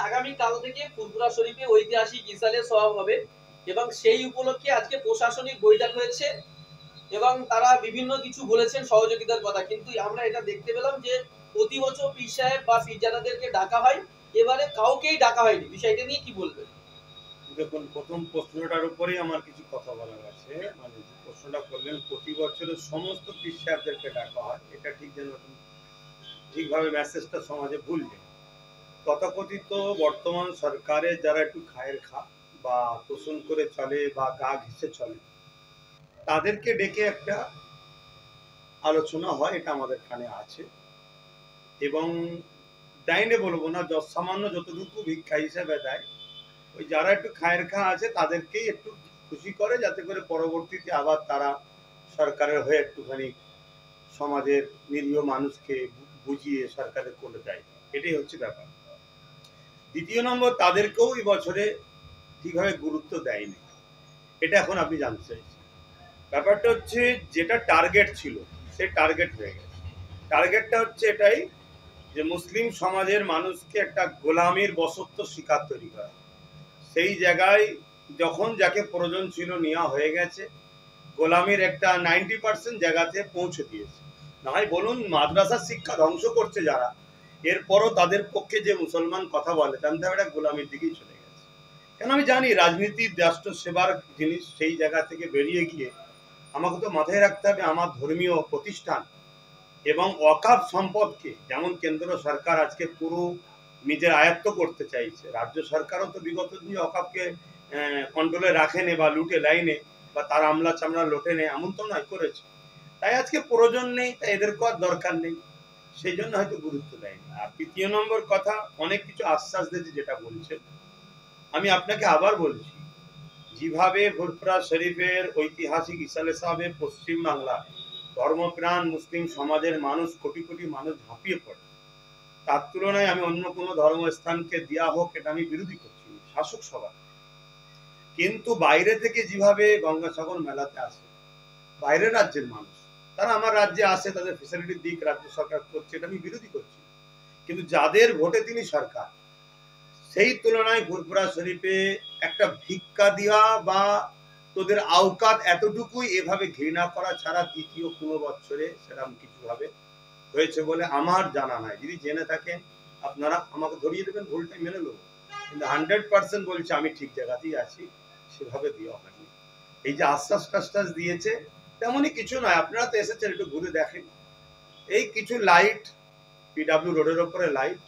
আগামীকাল থেকে ফুরফুরা শরীফে ঐতিহাসিক ইসালে সওয়াব হবে এবং সেই উপলক্ষে আজকে প্রশাসনিক বৈঠক হয়েছে এবং তারা বিভিন্ন কিছু বলেছেন সহযোগিতার কথা, কিন্তু আমরা এটা দেখতে পেলাম যে প্রতি বছর পীর সাহেব বা পীরজাদাদেরকে ডাকা হয়, এবারে কাউকেই ডাকা হয়নি। বিষয়টা নিয়ে কি বলবেন? দেখুন, প্রথম প্রশ্নটার উপরেই আমার কিছু কথা বলার আছে। মানে যে প্রশ্নটা করলেন, প্রতি বছরের সমস্ত পীর সাহেবদেরকে ডাকা হয়, এটা ঠিক যেন ঠিকভাবে মেসেজটা সমাজে ভুলবে। তথাকথিত বর্তমান সরকারের যারা একটু খায়ের খা বা তোষণ করে চলে বা গা ঘেঁষে চলে, তাদেরকে ডেকে একটা আলোচনা হয়, এটা আমাদের কানে আছে। এবং দেয়নি বলবো না, সামান্য যতটুকু ভিক্ষা হিসেবে দেয়, ওই যারা একটু খায়ের খা আছে তাদেরকেই একটু খুশি করে, যাতে করে পরবর্তীতে আবার তারা সরকারের হয়ে একটুখানি সমাজের নিরীহ মানুষকে বুঝিয়ে সরকারের কোলে দেয়। এটাই হচ্ছে ব্যাপার। দ্বিতীয় নম্বর, তাদেরকেও এই বছরে ঠিকভাবে গুরুত্ব দেয়নি, এটা এখন আপনি জানতে চাইছেন। ব্যাপারটা হচ্ছে, যেটা টার্গেট ছিল সে টার্গেট হয়ে গেছে। টার্গেটটা হচ্ছে এটাই যে মুসলিম সমাজের মানুষকে একটা গোলামির বশত্ব শিকার তৈরি করা। সেই জায়গায় যখন যাকে প্রয়োজন ছিল নেওয়া হয়ে গেছে, গোলামির একটা 90% জায়গাতে পৌঁছে দিয়েছে। না হয় বলুন মাদ্রাসার শিক্ষা ধ্বংস করছে যারা, এরপরও তাদের পক্ষে যে মুসলমান কথা বলে জানতে হবে এটা গোলামির দিকেই চলে গেছে। কেন আমি জানি রাজনীতি রাষ্ট্র সেবার জিনিস, সেই জায়গা থেকে বেরিয়ে গিয়ে আমাকে তো মাথায় রাখতে হবে আমার ধর্মীয় প্রতিষ্ঠান এবং ওয়াকাফ সম্পদকে, যেমন কেন্দ্র সরকার আজকে পুরো নিজের আয়ত্ত করতে চাইছে, রাজ্য সরকারও তো বিগত দিনে ওয়াকাফকে কন্ট্রোলে রাখেনি বা লুটে লাইনে বা তার আমলা চামড়া লোটে নেই, এমন তো নয়, করেছে। তাই আজকে প্রয়োজন নেই, তাই এদেরকে আর দরকার নেই, সেই জন্য হয়তো গুরুত্ব দেয়নি। আর তৃতীয় নম্বর কথা, অনেক কিছু আশ্বাস দিয়েছে যেটা বলছেন, আমি আপনাকে আবার বলছি, যেভাবে ফুরফুরা শরীফের ঐতিহাসিক ইসালে সাহেবের পশ্চিম বাংলা ধর্মপ্রাণ মুসলিম সমাজের মানুষ, কোটি কোটি মানুষ ঝাঁপিয়ে পড়ে, তার তুলনায় আমি অন্য কোনো ধর্মস্থানকে দেওয়া হোক এটা আমি বিরোধী করছি, শাসক সভা। কিন্তু বাইরে থেকে যেভাবে গঙ্গাসাগর মেলাতে আসে বাইরের রাজ্যের মানুষ, তারা আমার রাজ্যে আসে, তাদের ফেসিলিটির দিক রাজ্য সরকার করছে, এটা আমি বিরোধী করছি। কিন্তু যাদের ভোটে তিনি সরকার, সেই তুলনায় ফুরফুরা শরীফে একটা ভিক্ষা দেওয়া বা তোদের আওকাত এতটুকুই, এভাবে ঘৃণা করা ছাড়া দ্বিতীয় কোনো বছরে সেরকম কিছু ভাবে হয়েছে বলে আমার জানা নাই। যদি জেনে থাকেন আপনারা আমাকে ধরিয়ে দেবেন, ভুলটা মেনে নেবো, কিন্তু 100% বলছে আমি ঠিক জায়গাতেই আছি, সেভাবে দেওয়া হয়নি। এই যে আশ্বাস টাশ্বাস দিয়েছে তেমনই কিছু নয়, আপনারা তো এসেছেন, একটু ঘুরে দেখেন। এই কিছু লাইট, পিডাব্লিউ রোডের ওপরে লাইট,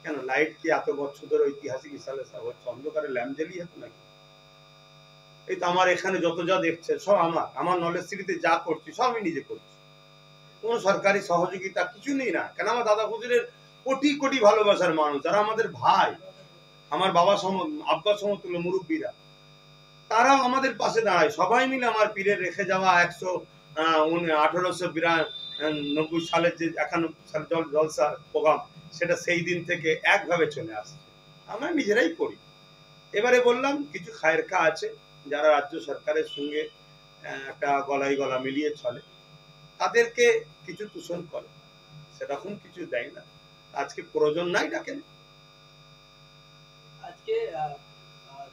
কেন লাইট কি এত বছর ধরে ঐতিহাসিক ইসালে হচ্ছে অন্ধকারে ল্যাম্প জ্বালিয়ে হতো নাকি? এই তো আমার এখানে যত যা দেখছেন সব আমার নলেজ সিটিতে যা করছি সব আমি নিজে করছি, কোনো সরকারি সহযোগিতা কিছু নেই। না কেন, আমার দাদা হুজুরের কোটি কোটি ভালোবাসার মানুষ, যারা আমাদের ভাই, আমার বাবা সম আব্বা সমতুল্য মুরব্বীরা, তারাও আমাদের পাশে দাঁড়ায়। সবাই মিলে আমার পীরের রেখে যাওয়া 1890 সালের যে 91 সালে জলসার প্রোগ্রাম, সেটা সেই দিন থেকে একভাবে চলে আসছে, আমরা নিজেরাই করি। এবারে বললাম কিছু খায়ের খা আছে যারা রাজ্য সরকারের সঙ্গে একটা গলায় গলা মিলিয়ে চলে, তাদেরকে কিছু তুষণ করে, সেরকম কিছু দেয় না। আজকে প্রয়োজন নাই, ডাকেন। আজকে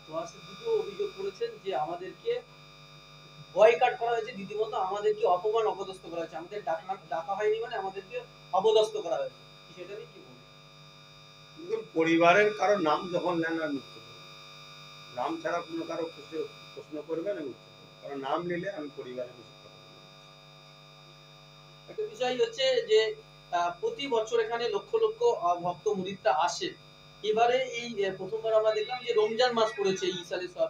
তোয়াসির দিকেও অভিযোগ করেছেন যে আমাদেরকে বয়কাট করা হয়েছে, রীতিমতো আমাদেরকে অপমান অপদস্থ করা হয়েছে, আমাদের ডাকা হয়নি মানে আমাদেরকে অপদস্থ করা হয়েছে। সেটা নিয়ে কি বলবো? পরিবারের কারো নাম যখন নেন আর মুক্ত করবেন, নাম ছাড়া কোনো কারো প্রশ্ন করবেন আমি উত্তর করবো, কারণ নাম নিলে আমি পরিবারের বিষয়ে কথা বলবো। একটা বিষয় হচ্ছে যে প্রতি বছর এখানে লক্ষ লক্ষ ভক্ত মুরিদরা আসে। এবারে এই প্রথমবার আমরা দেখলাম যে রমজান মাস পড়েছে এই সালে সব।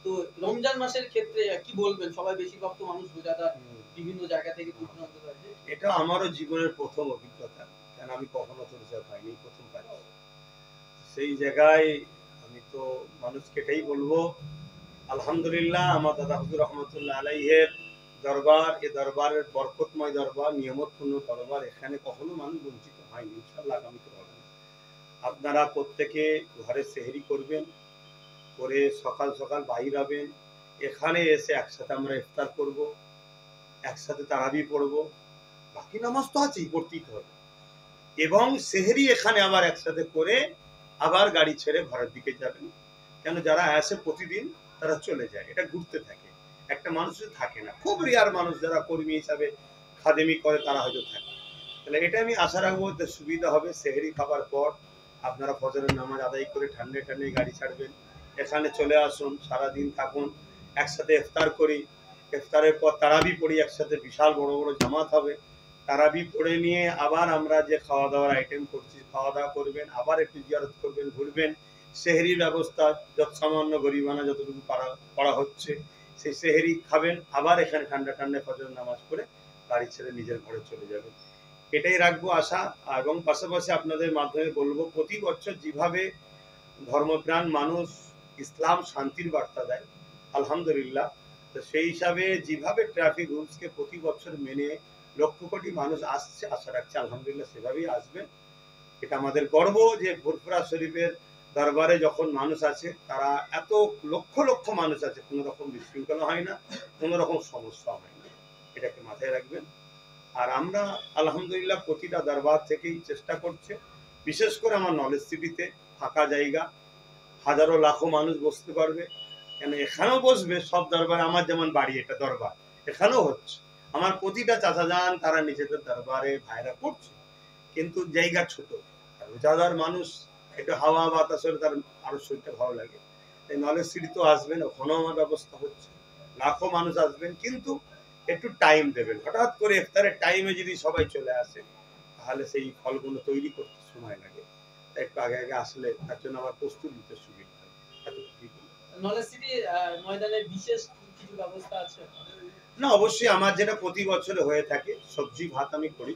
তো রমজান মাসের ক্ষেত্রে কি বলবেন? সবাই বেশিরভাগ তো মানুষ রোজাদার, বিভিন্ন জায়গা থেকে দূর দূরান্ত থেকে। এটা আমারও জীবনের প্রথম অভিজ্ঞতা, কেন আমি কখনো তো রোজা পাইনি, প্রথম পাই। সেই জায়গায় আমি তো মানুষকে এটাই বলবো, আলহামদুলিল্লাহ আমার দাদা হুজুর রহমতুল্লাহ আলাইহের দরবার, এ দরবারের বরকতময় দরবার, নিয়ামতপূর্ণ দরবার, এখানে কখনো মানুষ বঞ্চিত হয়নি, ইনশাআল্লাহ আগামীতে হবে না। আপনারা প্রত্যেকে ঘরে সেহরি করবেন, করে সকাল সকাল বাহির হবেন, এখানে এসে একসাথে আমরা ইফতার করব, একসাথে তারাবি পড়ব, বাকি নামাজ তো আছেই, পড়তেই হবে, এবং সেহরি এখানে আবার একসাথে করে আবার গাড়ি ছেড়ে ঘরের দিকে যাবেন। কেন যারা আসে প্রতিদিন তারা চলে যায়, এটা ঘুরতে থাকে, একটা মানুষ থাকে না, খুব রেয়ার মানুষ যারা কর্মী হিসাবে খাদেমি করে তারা হয়তো থাকে। তাহলে এটা আমি আশা রাখবো যে সুবিধা হবে। সেহরি খাবার পর আপনারা ফজরের নামাজ আদায় করে ঠান্ডায় ঠান্ডায় গাড়ি ছাড়বেন, এখানে চলে আসুন, সারাদিন থাকুন, একসাথে ইফতার করি, ইফতারের পর তারাবি পড়ি একসাথে, বিশাল বড় বড় জামাত হবে, তারাবি পড়ে নিয়ে আবার আমরা যে খাওয়া দাওয়ার আইটেম করছি খাওয়া দাওয়া করবেন, আবার একটু জিয়ারত করবেন, ঘুরবেন, সেহরির ব্যবস্থা যত সামান্য গরিবানা যতটুকু করা হচ্ছে সেই সেহরি খাবেন, আবার এখানে ঠান্ডা ঠান্ডায় ফজর নামাজ পড়ে গাড়ি ছেড়ে নিজের ঘরে চলে যাবেন। এটাই রাখবো আশা। এবং পাশাপাশি আপনাদের মাধ্যমে বলবো, প্রতি বছর যেভাবে ধর্মপ্রাণ মানুষ ইসলাম শান্তির বার্তা দেয় আলহামদুলিল্লাহ, তো সেই হিসাবে যেভাবে ট্রাফিক রুলসকে প্রতি বছর মেনে লক্ষ কোটি মানুষ আসছে, আশা রাখছি আলহামদুলিল্লাহ সেভাবেই আসবে। এটা আমাদের গর্ব যে ফুরফুরা শরীফের দরবারে যখন মানুষ আছে, তারা এত লক্ষ লক্ষ মানুষ আছে, কোনো রকম বিশৃঙ্খলা হয় না, কোনো রকম সমস্যা হয় না, এটাকে মাথায় রাখবেন। আর আমরা আলহামদুলিল্লাহ প্রতিটা দরবার থেকেই চেষ্টা করছে, বিশেষ করে আমার নলেজ সিটিতে ফাঁকা জায়গা, হাজারো লাখো মানুষ বসতে পারবে, কেন এখানেও বসবে সব দরবারে, আমার যেমন বাড়ি এটা দরবার, এখানেও হচ্ছে, আমার প্রতিটা চাচা যান তারা নিজেদের দরবারে ভাইরা করছে, কিন্তু জায়গা ছোট, রোজাদার মানুষ একটু হাওয়া বাতাসের তার আরো শরীরটা ভালো লাগে, এই নলেজ সিটি তো আসবেন, ওখানেও আমার ব্যবস্থা হচ্ছে, লাখো মানুষ আসবেন, কিন্তু একটু টাইম দেবেন। হঠাৎ করে ইফতারের টাইমে যদি সবাই চলে আসে তাহলে সেই ফলগুলো তৈরি করতে সময় লাগে, একটু আগে আগে আসলে তার জন্য আমার প্রস্তুত নিতে সুবিধা হয়। নলেজ সিটি ময়দানে বিশেষ কিছু ব্যবস্থা আছে? না, অবশ্যই আমার যেটা প্রতি বছরে হয়ে থাকে, সবজি ভাত আমি করি,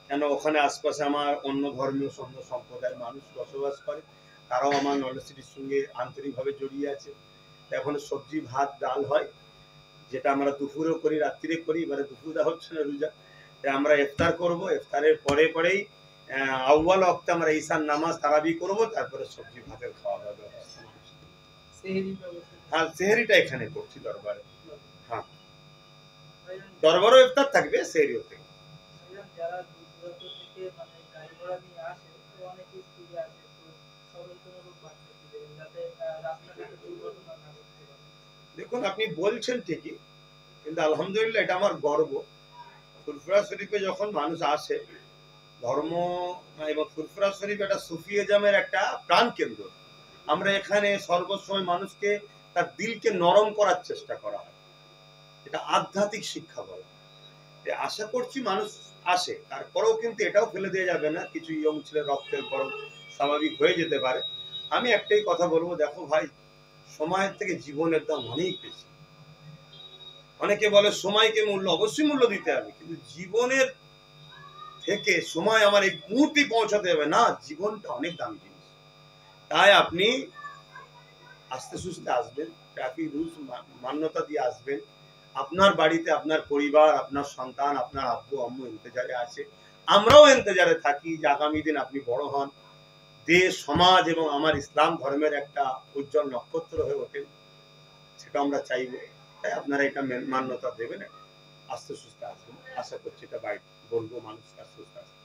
কেন ওখানে আশপাশে আমার অন্য ধর্মীয় অন্য সম্প্রদায়ের মানুষ বসবাস করে, তারাও আমার নলেজ সিটির সঙ্গে আন্তরিকভাবে জড়িয়ে আছে। এখন সবজি ভাত ডাল হয়, যেটা আমরা দুপুরেও করি রাত্রিরে করি, এবারে দুপুরে হচ্ছে না রোজা, আমরা ইফতার করব, ইফতারের পরে পরেই আউয়াল ওয়াক্তে আমরা ঈশার নামাজ তারাবি করব, তারপরে সবজি ভাতের খাওয়া দাওয়া ব্যবস্থা। হ্যাঁ, সেহরিটা এখানে করছি দরবারে। হ্যাঁ, দরবারও ইফতার থাকবে, সেহরিও থাকবে। যারা দূর দূরান্ত থেকে মানে গাড়ি ঘোড়া নিয়ে আসে, তো অনেকে স্পিডে আসে, তো সতর্কতামূলক বার্তা কি দেবেন যাতে রাস্তাঘাটে দুর্ঘটনা না ঘটতে পারে? দেখুন, আপনি বলছেন ঠিকই, কিন্তু আলহামদুলিল্লাহ এটা আমার গর্ব, ফুরফুরা শরীফে যখন মানুষ আসে ধর্ম এবং ফুরফুরা শরীফ একটা সুফিয়াজমের একটা প্রাণ কেন্দ্র, আমরা এখানে সর্বসময় মানুষকে তার দিলকে নরম করার চেষ্টা করা হয়, এটা আধ্যাত্মিক শিক্ষা বলে। আশা করছি মানুষ আসে, তারপরেও কিন্তু এটাও ফেলে দেওয়া যাবে না, কিছু ইয়ং ছেলে রক্তের গরম স্বাভাবিক হয়ে যেতে পারে। আমি একটাই কথা বলবো, দেখো ভাই, সময়ের থেকে জীবনের দাম অনেক বেশি। অনেকে বলে সময়কে মূল্য, অবশ্যই মূল্য দিতে হবে, কিন্তু জীবনের থেকে সময় আমার এই মুহূর্তে পৌঁছাতে হবে না, জীবনটা অনেক দামি জিনিস। তাই আপনি আস্তে সুস্তে আসবেন, ট্রাফিক রুলস মান্যতা দিয়ে আসবেন, আপনার বাড়িতে আপনার পরিবার, আপনার সন্তান, আপনার আব্বু আম্মু ইন্তজারে আছে, আমরাও ইন্তজারে থাকি যে আগামী দিন আপনি বড় হন, দেশ সমাজ এবং আমার ইসলাম ধর্মের একটা উজ্জ্বল নক্ষত্র হয়ে ওঠেন, সেটা আমরা চাইব। তাই আপনারা এটা মান্যতা দেবেন, আস্তে সুস্তে আসবেন, আশা করছি এটা বলবো মানুষকে আস্তে সুস্তে আসবে।